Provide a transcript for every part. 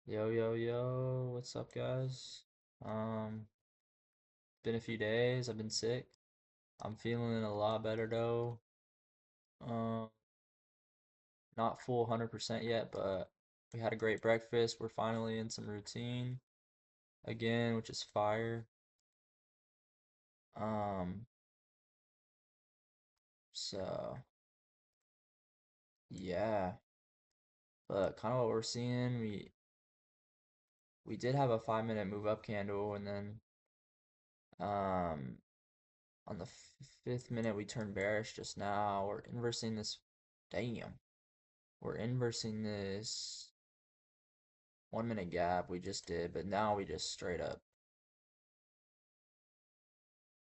Yo, yo, yo, what's up, guys? Um, been a few days. I've been sick. I'm feeling a lot better though. Um, not full 100% yet, but we had a great breakfast. We're finally in some routine again, which is fire. Um, so yeah, but kind of what we're seeing, we did have a 5 minute move up candle, and then um on the fifth minute we turned bearish just now. We're inversing this. Damn. We're inversing this 1 minute gap we just did, but now we just straight up,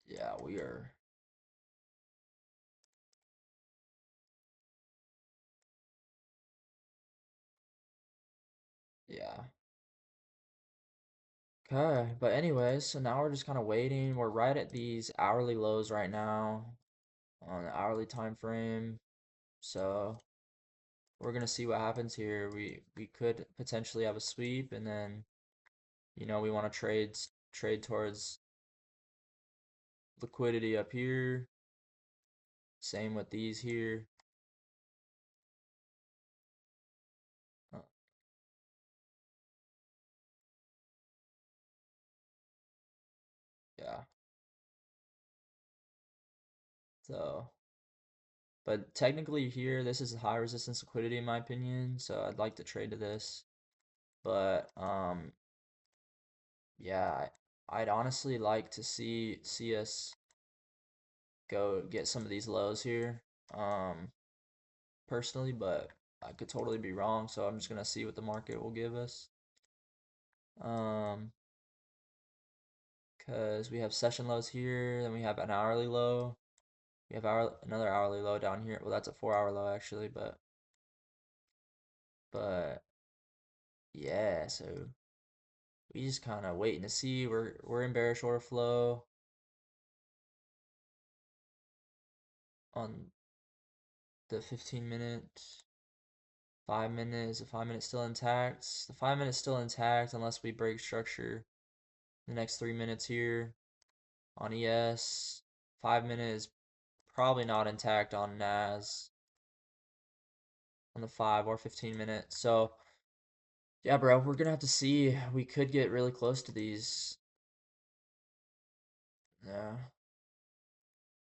yeah, we are, yeah. Okay, but anyways, so now we're just kind of waiting. We're right at these hourly lows right now on the hourly time frame. So we're gonna see what happens here. We could potentially have a sweep, and then we want to trade towards liquidity up here. Same with these here. Uh, yeah. So but technically here, this is high resistance liquidity in my opinion, so I'd like to trade to this. But yeah, I'd honestly like to see us go get some of these lows here. Um, personally, but I could totally be wrong, so I'm just gonna see what the market will give us. Um, because we have session lows here, then we have an hourly low. We have another hourly low down here. Well, that's a 4 hour low actually, but yeah, so we just kind of waiting to see. We're in bearish order flow on the 15 minute, 5 minute. Is the 5 minute still intact? The 5 minute still intact unless we break structure the next 3 minutes here on ES. 5 minute is probably not intact on NAS on the 5 or 15 minute. So yeah, bro, we're gonna have to see. We could get really close to these. Yeah.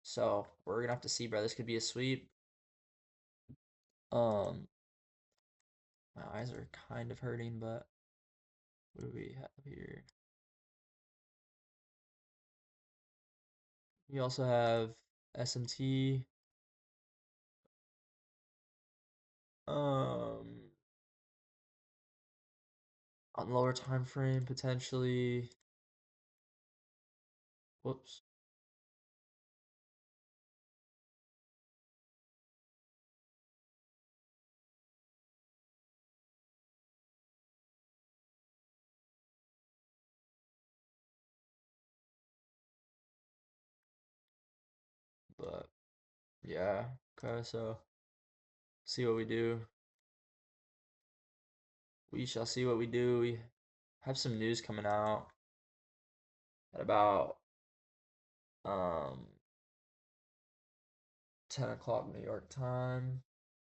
So we're gonna have to see, bro. This could be a sweep. Um, my eyes are kind of hurting, but what do we have here? We also have SMT. Um, on lower time frame potentially. Whoops. But yeah. Okay, so see what we do. We shall see what we do. We have some news coming out at about um 10 o'clock New York time,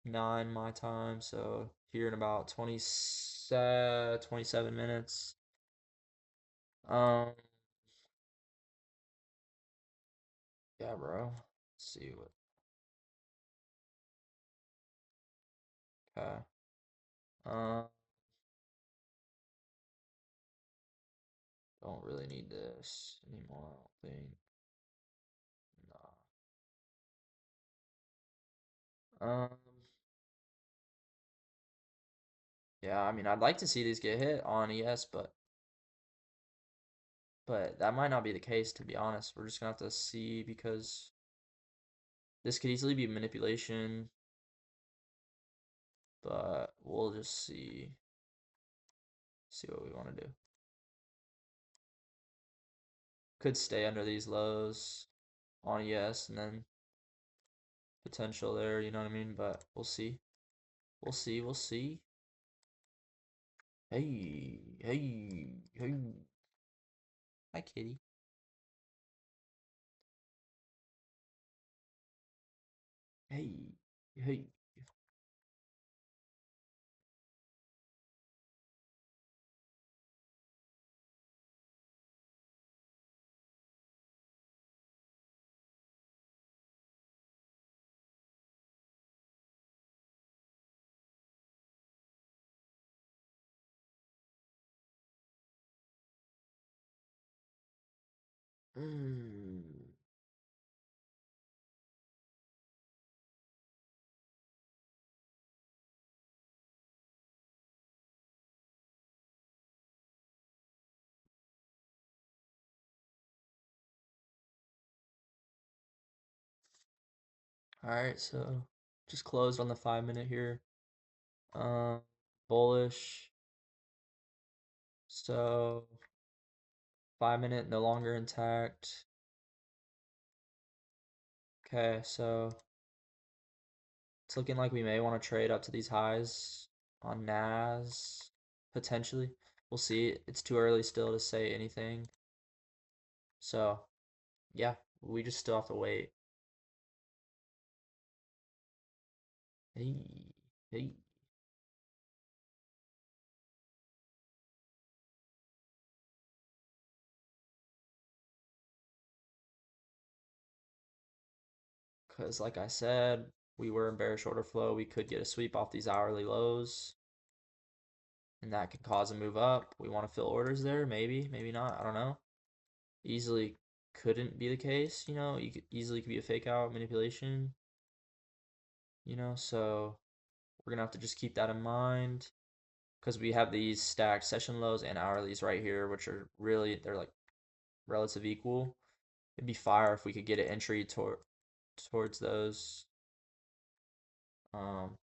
9 my time. So here in about 27 minutes. Um, yeah, bro. Let's see what. Okay. Um, don't really need this anymore, I don't think. Nah. Yeah, I mean, I'd like to see these get hit on ES, but that might not be the case, to be honest. We're just gonna have to see because this could easily be manipulation, but we'll just see what we want to do. Could stay under these lows on ES and then potential there, you know what I mean? But we'll see. We'll see. We'll see. Hey, hey, hey. Hi, kitty. Hey, hey. Mm. All right, so just closed on the 5 minute here. Um, bullish. So 5 minute no longer intact. Okay, so it's looking like we may want to trade up to these highs on NAS potentially. We'll see. It's too early still to say anything. So yeah, we just still have to wait. Hey, hey. Because like I said, we were in bearish order flow. We could get a sweep off these hourly lows, and that could cause a move up. We want to fill orders there, maybe, maybe not. I don't know. Easily couldn't be the case, You could easily could be a fake out manipulation. So we're gonna have to just keep that in mind because we have these stacked session lows and hourlies right here, which are really they're like relative equal. It'd be fire if we could get an entry towards those. Um,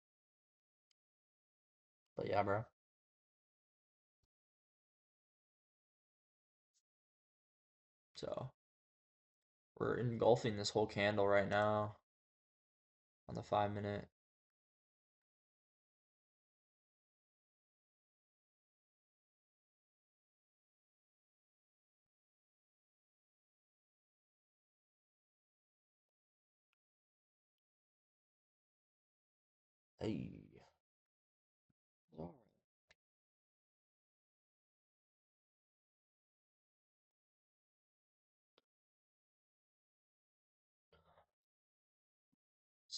but yeah, bro. So we're engulfing this whole candle right now on the 5 minute. Hey,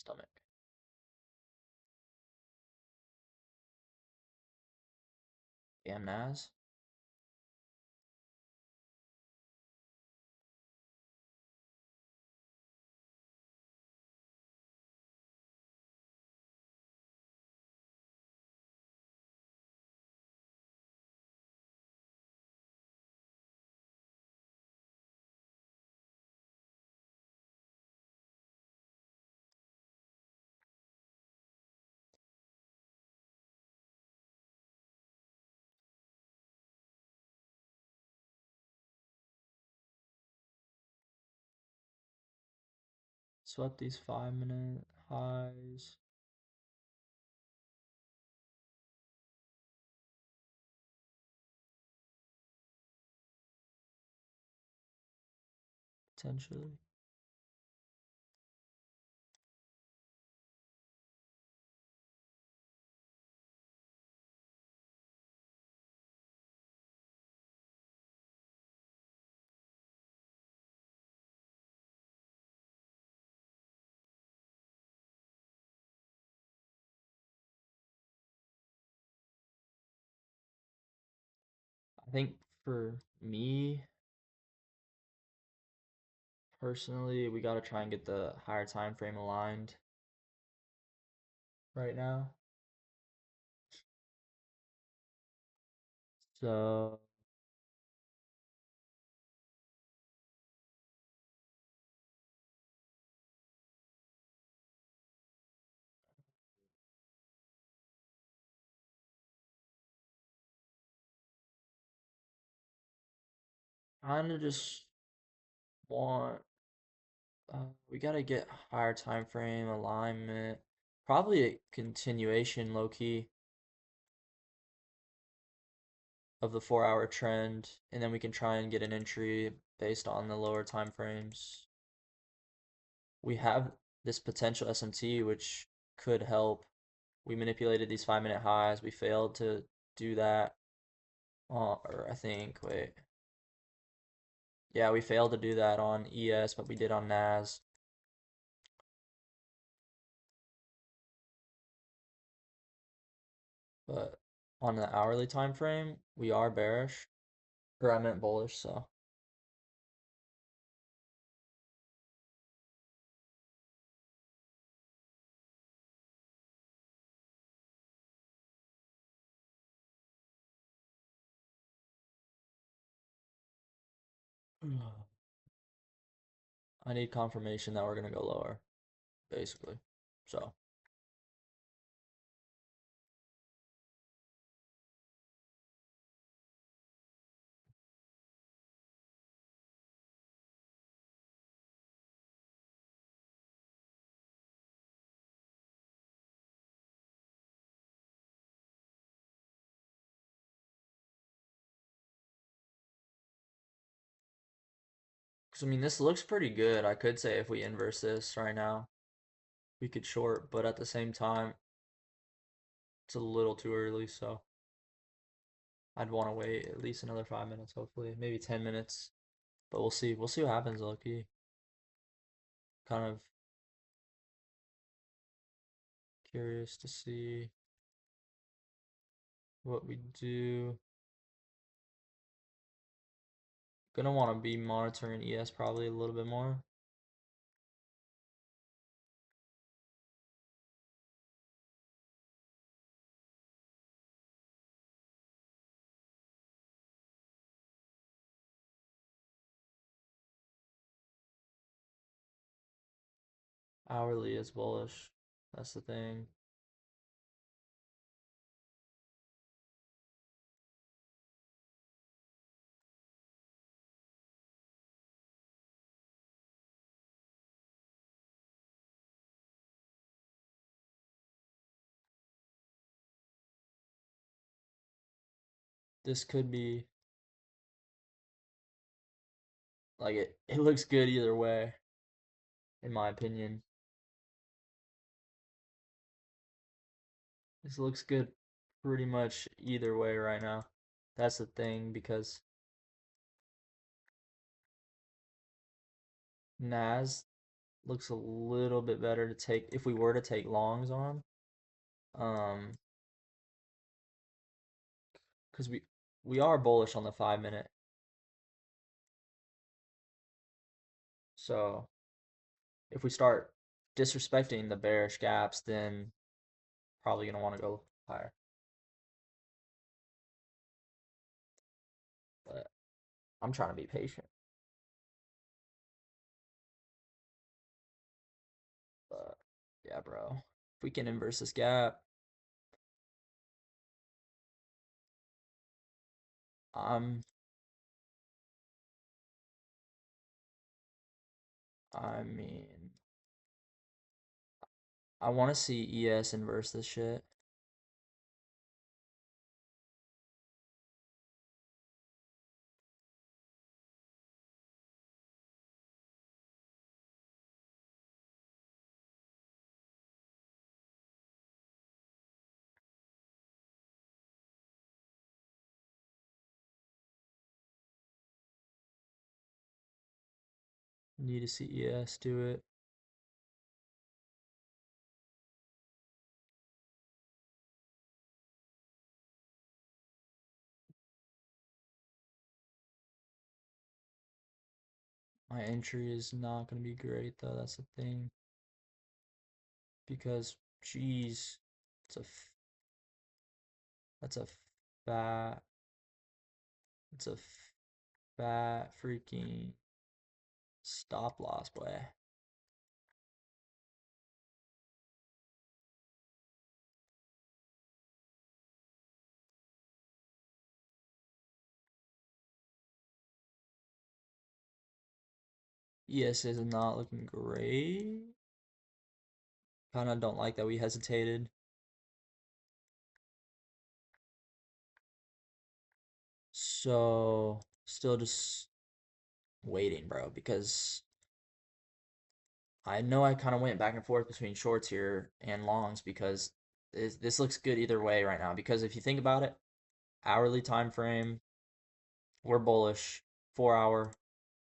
stomach. Damn Nas. Swept these 5 minute highs. Potentially. I think for me personally, we gotta try and get the higher time frame aligned right now. So kind of just want we gotta get higher time frame alignment. Probably a continuation low key. of the 4 hour trend, and then we can try and get an entry based on the lower time frames. We have this potential SMT, which could help. We manipulated these 5 minute highs. We failed to do that. Or I think, wait. Yeah, we failed to do that on ES, but we did on NAS. But on the hourly time frame, we are bearish. Or I meant bullish, so. I need confirmation that we're gonna go lower, basically. So because I mean, this looks pretty good. I could say if we inverse this right now, we could short, but at the same time, it's a little too early, so I'd want to wait at least another 5 minutes, hopefully, maybe 10 minutes. But we'll see. We'll see what happens, Loki. Kind of curious to see what we do. Gonna want to be monitoring ES probably a little bit more. Hourly is bullish. That's the thing. This could be like it looks good either way, in my opinion. This looks good pretty much either way right now. That's the thing because Nas looks a little bit better to take if we were to take longs on. Because we are bullish on the 5 minute. So if we start disrespecting the bearish gaps, then probably gonna want to go higher. But I'm trying to be patient. But yeah, bro. If we can inverse this gap, I'm I mean I want to see ES inverse this shit. Need to see ES do it. My entry is not going to be great though. That's the thing. Because, geez, it's a that's a fat it's a fat freaking stop loss, boy. ES is not looking great. Kind of don't like that we hesitated. So still just waiting, bro, because I know I kind of went back and forth between shorts here and longs because this looks good either way right now. Because if you think about it, hourly time frame, we're bullish. 4 hour,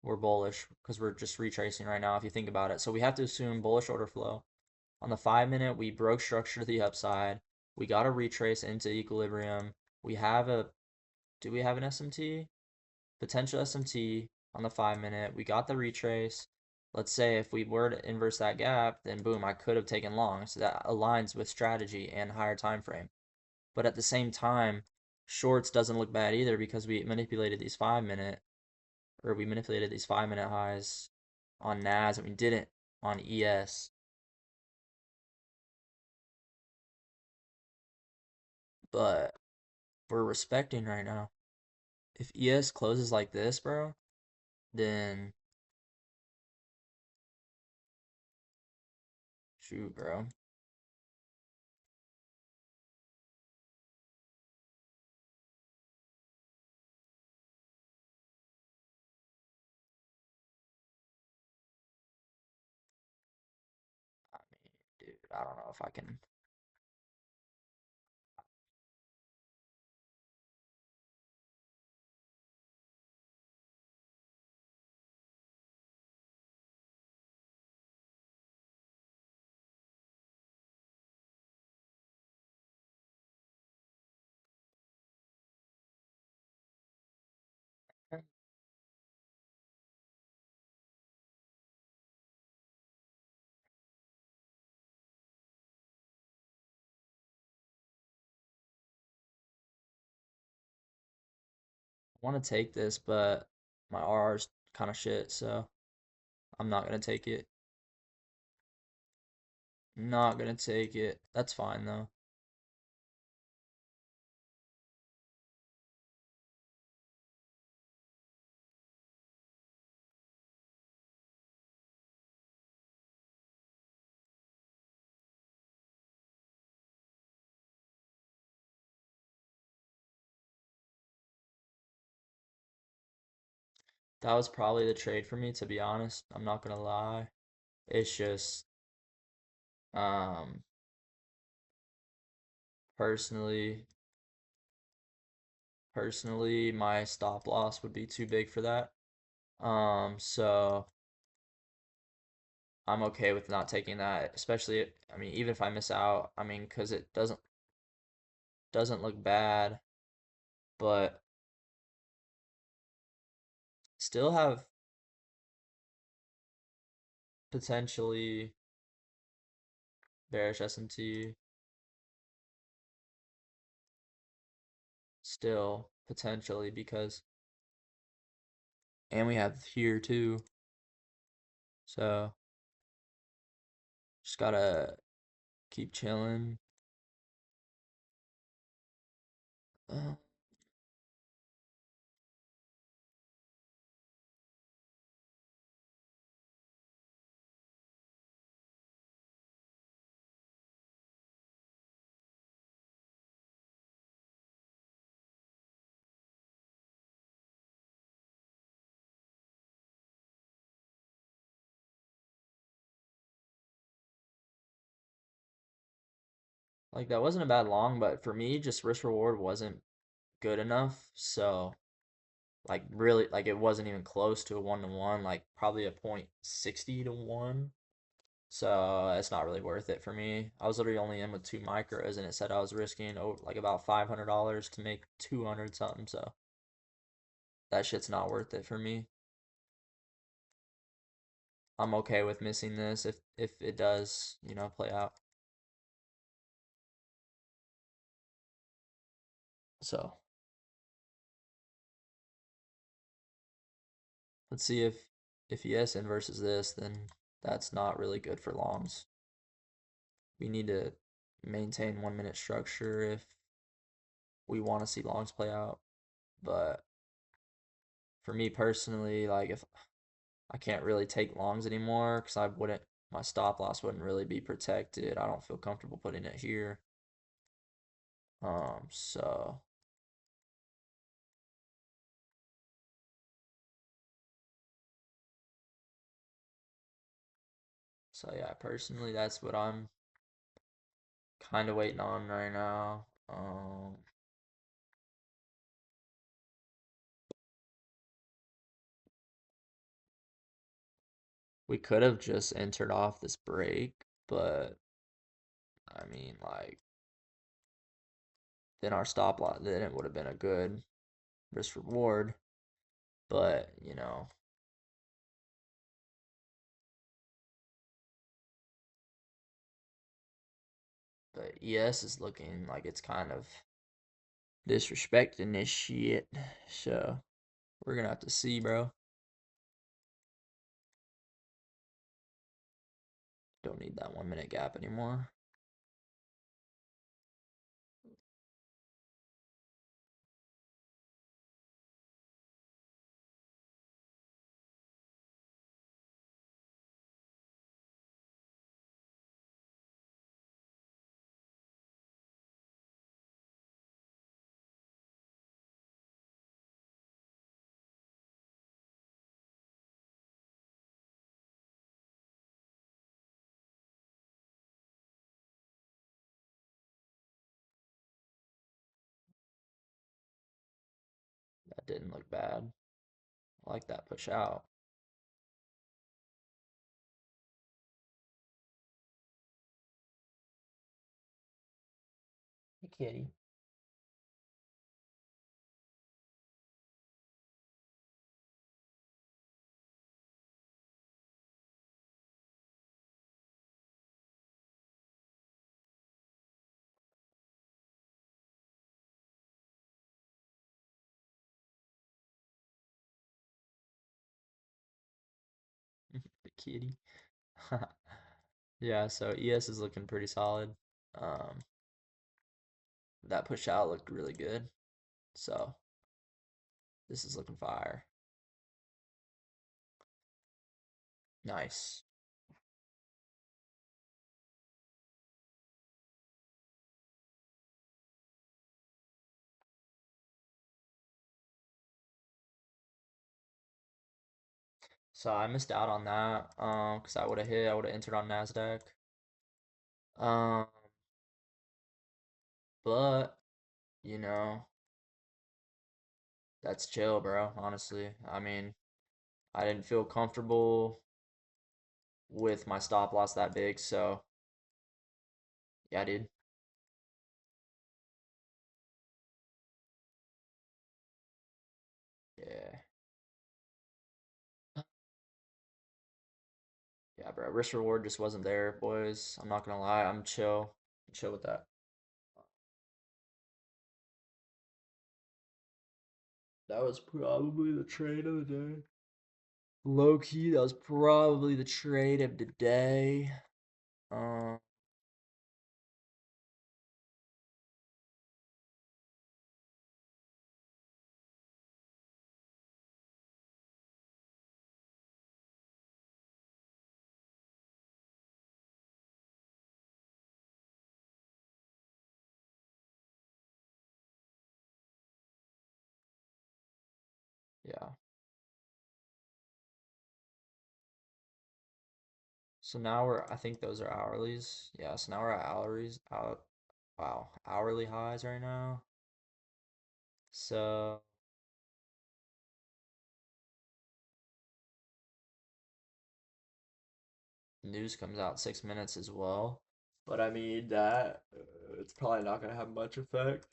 we're bullish because we're just retracing right now if you think about it. So we have to assume bullish order flow. On the 5 minute, we broke structure to the upside. We got a retrace into equilibrium. We have a, do we have an SMT? Potential SMT on the 5 minute. We got the retrace. Let's say if we were to inverse that gap, then boom, I could have taken long. So that aligns with strategy and higher time frame. But at the same time, shorts doesn't look bad either because we manipulated these 5 minute highs on NAS and we didn't on ES. But we're respecting right now. If ES closes like this, bro, then shoot, bro. I mean, dude, I don't know if I can. I want to take this, but my R's kind of shit, so I'm not gonna take it. Not gonna take it. That's fine though. That was probably the trade for me, to be honest. I'm not gonna lie. It's just, um, personally, my stop loss would be too big for that. So I'm okay with not taking that, especially, I mean, even if I miss out, I mean, because it doesn't look bad, but still have potentially bearish SMT, still potentially because, and we have here too, so just gotta keep chilling. Uh, like that wasn't a bad long, but for me, just risk reward wasn't good enough. So like really, like it wasn't even close to a 1-to-1, like probably a point 60 to 1. So it's not really worth it for me. I was literally only in with 2 micros, and it said I was risking over like about $500 to make 200 something. So that shit's not worth it for me. I'm okay with missing this if it does, play out. So let's see if ES inverses this, then that's not really good for longs. We need to maintain 1 minute structure if we want to see longs play out. But for me personally, like if I can't really take longs anymore because my stop loss wouldn't really be protected. I don't feel comfortable putting it here. So So yeah, personally, that's what I'm kind of waiting on right now. We could have just entered off this break, but I mean, like, then our stop loss, then it would have been a good risk reward. But, but ES is looking like it's kind of disrespecting this shit. So we're gonna have to see, bro. Don't need that 1 minute gap anymore. That didn't look bad. I like that push out. Hey, kitty. The kitty. Yeah, so ES is looking pretty solid. Um, that push out looked really good. So this is looking fire. Nice. So I missed out on that. Because I would have entered on Nasdaq. Um, but you know, that's chill, bro. Honestly, I mean, I didn't feel comfortable with my stop loss that big, so yeah, dude. Yeah, yeah, bro. Risk reward just wasn't there, boys. I'm not gonna lie. I'm chill. Chill with that. That was probably the trade of the day. Low key, that was probably the trade of the day. Um, yeah. So now I think those are hourlies. Yeah, so now we're at wow, hourly highs right now. So news comes out 6 minutes as well. But I mean that it's probably not gonna have much effect.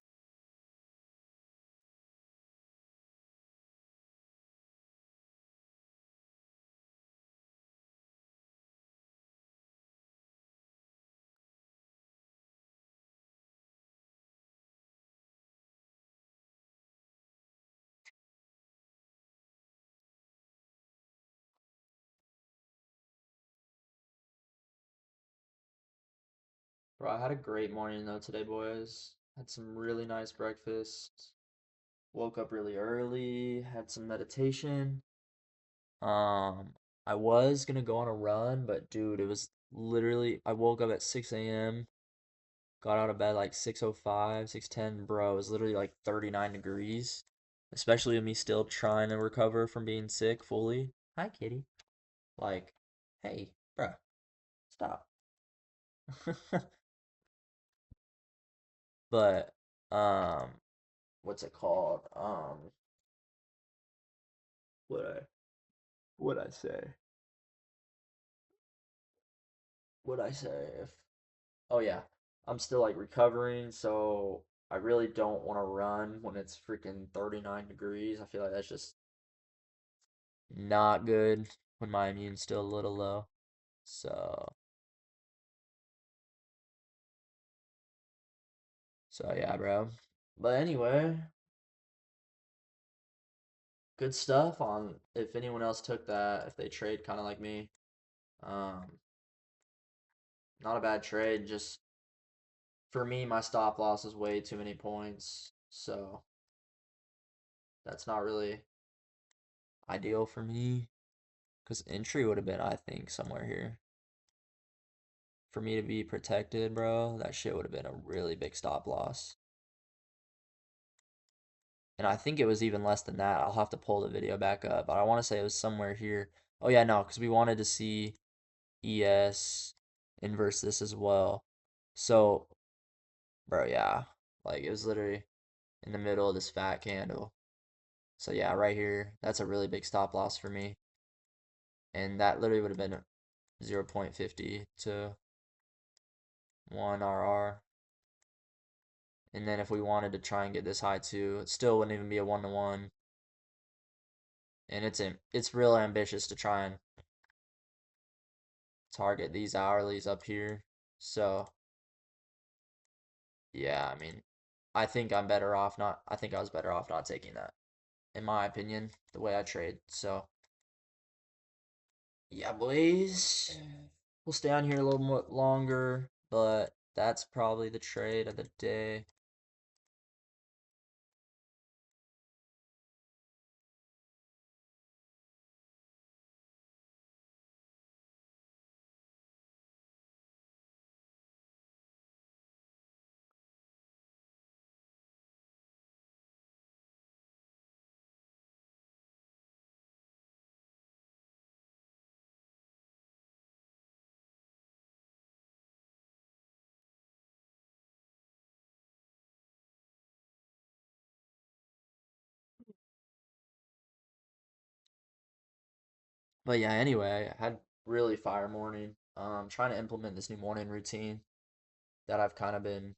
Bro, I had a great morning though today, boys. Had some really nice breakfast. Woke up really early, had some meditation. Um, I was gonna go on a run, but dude, it was literally I woke up at 6 a.m., got out of bed like 6:05, 6:10, bro. It was literally like 39 degrees. Especially with me still trying to recover from being sick fully. Hi, kitty. Like, hey, bro. Stop. But what's it called? What I say? What I say if oh yeah, I'm still like recovering, so I really don't want to run when it's freaking 39 degrees. I feel like that's just not good when my immune's still a little low. So yeah, bro. But anyway, good stuff on if anyone else took that, if they trade kind of like me. Um, not a bad trade, just for me, my stop loss is way too many points, so that's not really ideal for me. Because entry would have been, I think, somewhere here. For me to be protected, bro, that shit would have been a really big stop loss. And I think it was even less than that. I'll have to pull the video back up, but I want to say it was somewhere here. Oh yeah, no, because we wanted to see ES inverse this as well. So, bro, yeah, like it was literally in the middle of this fat candle. So yeah, right here, that's a really big stop loss for me. And that literally would have been 0.50 to 1 RR. And then if we wanted to try and get this high too, it still wouldn't even be a 1-to-1. And it's real ambitious to try and target these hourlies up here. So yeah, I mean, I think I was better off not taking that, in my opinion, the way I trade. So yeah, boys. We'll stay on here a little more longer, but that's probably the trade of the day. But yeah, anyway, I had really fire morning. Trying to implement this new morning routine that I've kind of been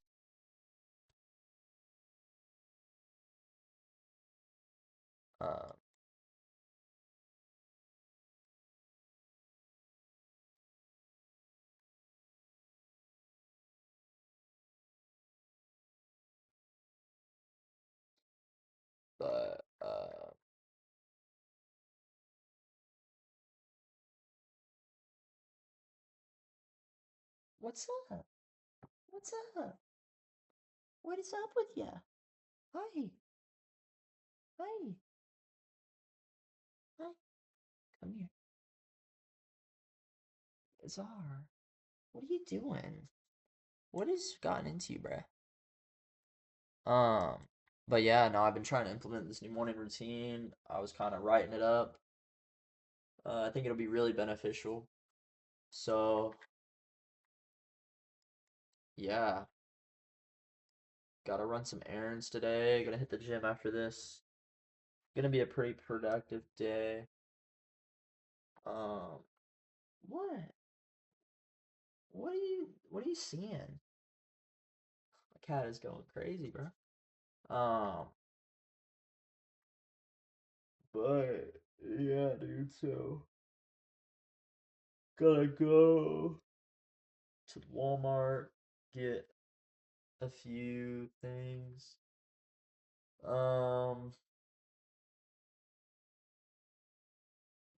uh, but what's up? What's up? What is up with ya? Hi, hi, hi. Come here. Azar, what are you doing? What has gotten into you, bruh? Um, but yeah, no, I've been trying to implement this new morning routine. I was kind of writing it up. I think it'll be really beneficial. So yeah, gotta run some errands today. Gonna hit the gym after this. Gonna be a pretty productive day. Um, what? What are you seeing? My cat is going crazy, bro. Um, but yeah, dude, so gotta go to Walmart, get a few things. Um,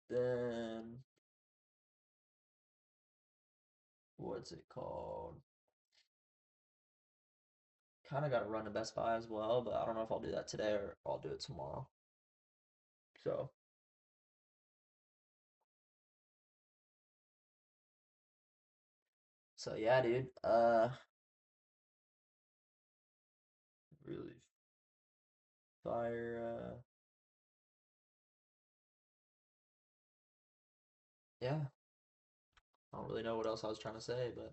then what's it called? Kind of got to run to Best Buy as well, but I don't know if I'll do that today or I'll do it tomorrow. So, yeah, dude. Really fire. Yeah. I don't really know what else I was trying to say, but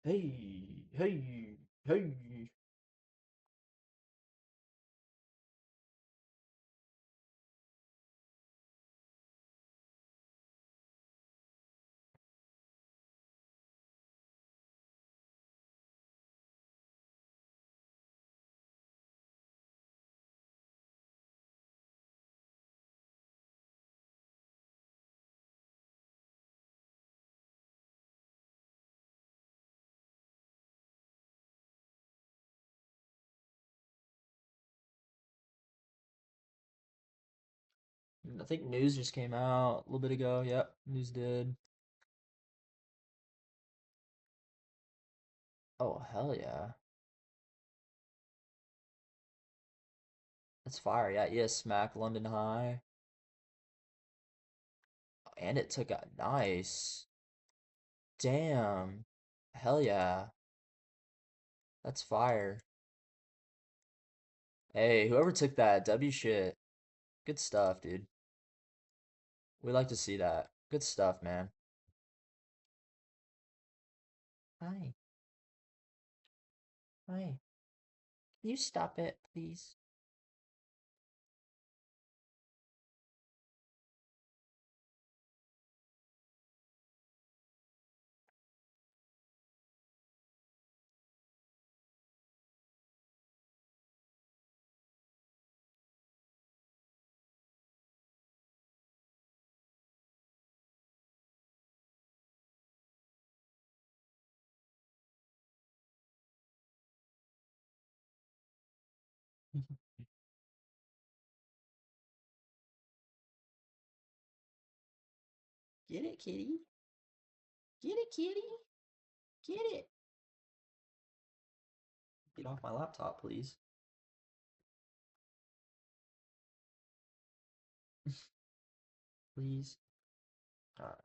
hey, hey, hey. I think news just came out a little bit ago. Yep, news did. Oh, hell yeah. That's fire. Yeah, yeah, smack London High. And it took a nice. Damn. Hell yeah. That's fire. Hey, whoever took that W shit. Good stuff, dude. We like to see that. Good stuff, man. Hi. Hi. Can you stop it, please? Get it, kitty. Get it, kitty. Get it. Get off my laptop, please. Please. Alright.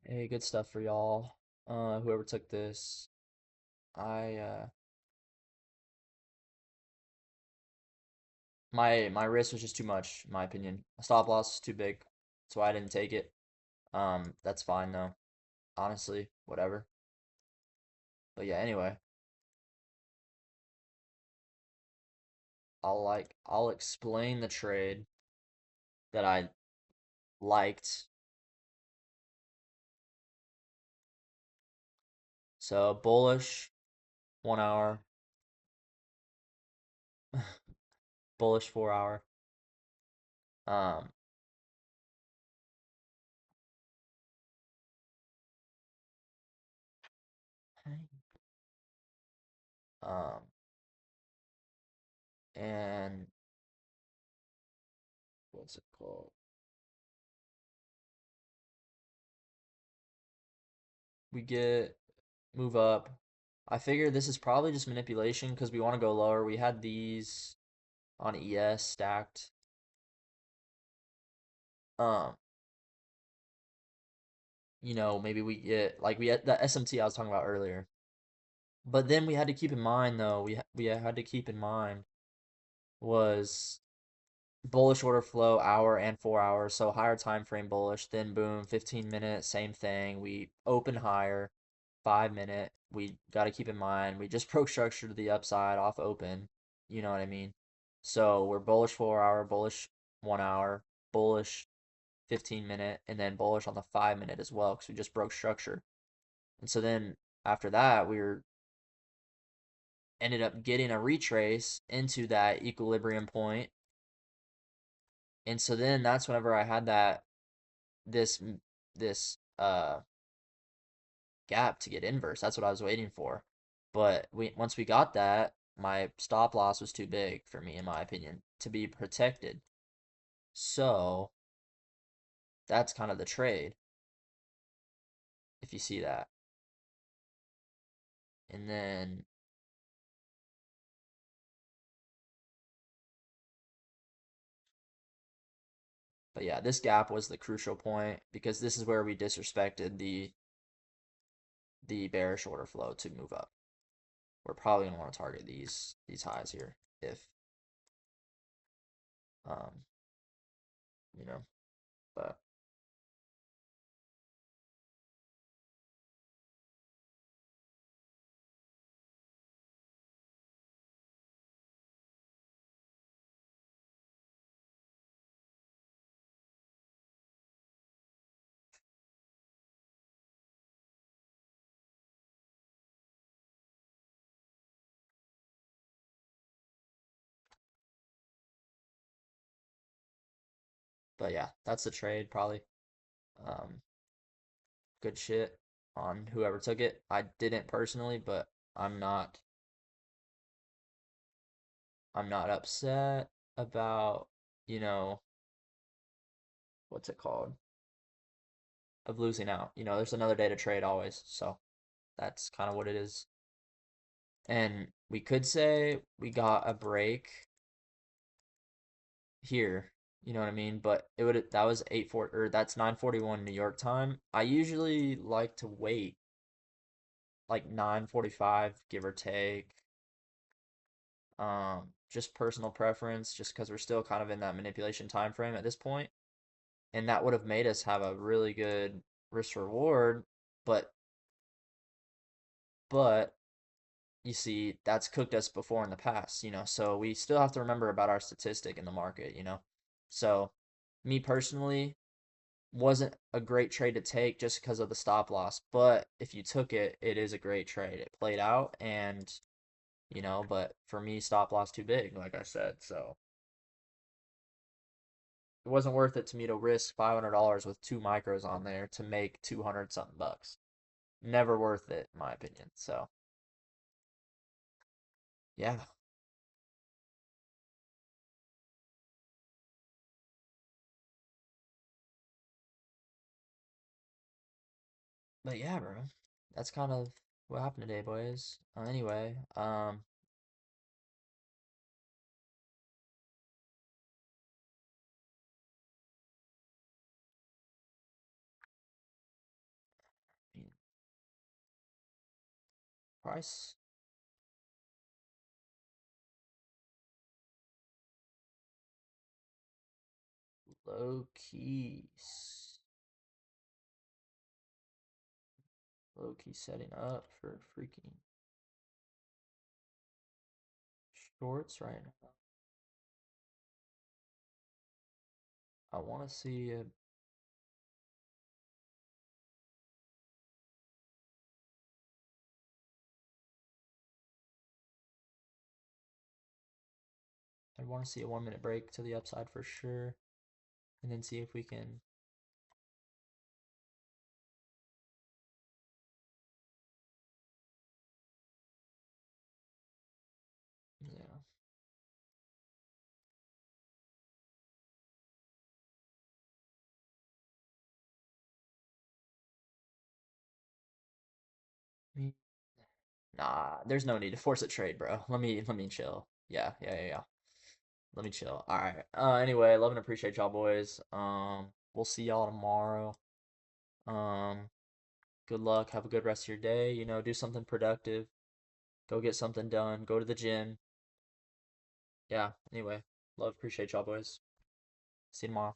Hey, good stuff for y'all. Whoever took this. My risk was just too much, in my opinion. My stop loss was too big. That's why I didn't take it. That's fine though. Honestly, whatever. But yeah, anyway, I'll explain the trade that I liked. So bullish 1 hour, bullish 4 hour. Um, um, and what's it called? We get move up. I figure this is probably just manipulation because we want to go lower. We had these on ES stacked. Um, maybe we get like we had the SMT I was talking about earlier. But then we had to keep in mind though, we had to keep in mind was bullish order flow hour and 4 hours, so higher time frame bullish, then boom, 15 minutes, same thing. We open higher, 5 minute. We got to keep in mind we just broke structure to the upside off open. You know what I mean? So we're bullish 4 hour, bullish 1 hour, bullish 15 minute, and then bullish on the 5 minute as well because we just broke structure. And so then after that, we were ended up getting a retrace into that equilibrium point. And so then that's whenever I had this this gap to get inverse. That's what I was waiting for. But once we got that, my stop loss was too big for me, in my opinion, to be protected. So that's kind of the trade, if you see that. And then, but yeah, this gap was the crucial point because this is where we disrespected the bearish order flow to move up. We're probably gonna want to target these highs here if um you know, but but yeah, that's the trade probably. Um, good shit on whoever took it. I didn't personally, but I'm not I'm not upset about, you know, what's it called? Of losing out. There's another day to trade always. So that's kind of what it is. And we could say we got a break here, you know what I mean? But that was 8:40 or that's 9:41 New York time. I usually like to wait like 9:45 give or take. Just personal preference, just because we're still kind of in that manipulation time frame at this point, and that would have made us have a really good risk reward, but but you see that's cooked us before in the past, so we still have to remember about our statistic in the market. So me personally wasn't a great trade to take just because of the stop loss, but if you took it, it is a great trade. It played out, and but for me, stop loss too big, like I said. So it wasn't worth it to me to risk $500 with two micros on there to make 200 something bucks. Never worth it, in my opinion. So yeah, but yeah, bro, that's kind of what happened today, boys. Anyway, price low keys, low key setting up for freaking shorts right now. I want to see. I want to see a 1 minute break to the upside for sure. and then see if we can. Yeah. Me- Nah, there's no need to force a trade, bro. Let me chill. Yeah. Let me chill. All right. Anyway, love and appreciate y'all boys. We'll see y'all tomorrow. Um, good luck. Have a good rest of your day. Do something productive. Go get something done. Go to the gym. Yeah. Anyway, love, appreciate y'all boys. See you tomorrow.